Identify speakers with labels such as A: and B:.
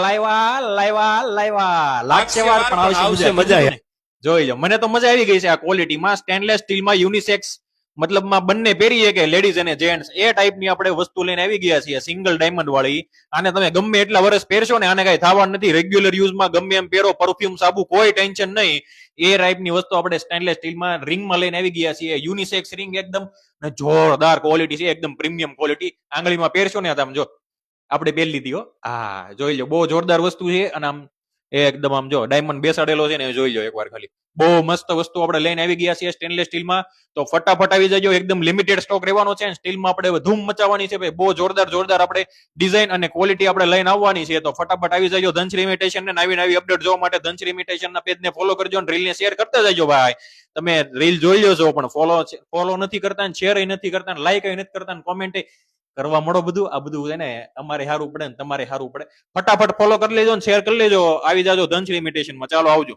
A: લાવ્યા લાગશે વાર પણ આવશે મજા. જોઈ લો, મને તો મજા આવી ગઈ છે આ ક્વોલિટીમાં. સ્ટેનલેસ સ્ટીલમાં યુનિસેક્સ મતલબમાં બંને પહેરીએ કે લેડીઝ અને જેન્ટ્સ એ ટાઈપની આપણે વસ્તુ લઈને આવી ગયા છીએ, સિંગલ ડાયમંડ વાળી. આને તમે ગમે એટલા વર્ષ પહેરશો ને આને કઈ થવાનું નથી. રેગ્યુલર યુઝમાં ગમે એમ પહેરો, પરફ્યુમ સાબુ કોઈ ટેન્શન નહીં. એ ટાઈપની વસ્તુ આપણે સ્ટેનલેસ સ્ટીલમાં રિંગમાં લઈને આવી ગયા છીએ. યુનિસેક્સ રિંગ એકદમ જોરદાર ક્વોલિટી છે, એકદમ પ્રીમિયમ ક્વોલિટી. આંગળીમાં પહેરશો ને તમે જો આપણે પહેરી લીધી હો. હા જોઈ લો, બહુ જોરદાર વસ્તુ છે. અને આમ એકદમ આમ જો ડાયમંડ બેસાડેલો છે ને, જોઈ લો એકવાર ખાલી. બહુ મસ્ત વસ્તુ આપણે લઈને આવી ગયા છીએ સ્ટેનલેસ સ્ટીલમાં. તો ફટાફટ આવી જજો, એકદમ લિમિટેડ સ્ટોક રહેવાનો છે. સ્ટીલમાં આપણે ધૂમ મચાવવાની છે ભાઈ, બહુ જોરદાર આપણે ડિઝાઇન અને ક્વોલિટી આપણે લઈને આવવાની છે. તો ફટાફટ આવી જજો. ધનશ્રી ઇમિટેશન ને નવી અપડેટ જોવા માટે ધનશ્રી ઇમિટેશન ના પેજને ફોલો કરજો અને રીલને શેર કરતા જજો ભાઈ. તમે રીલ જોઈ લો છો પણ ફોલો નથી કરતા, શેર નથી કરતા, લાઈક નથી કરતા, કોમેન્ટ કરવા મળો. બધું આ બધું છે ને અમારે સારું પડે ને તમારે સારું પડે. ફટાફટ ફોલો કરી લેજો ને શેર કરી લેજો. આવી જાજો ધનશ્રી ઇમિટેશનમાં. ચાલો આવજો.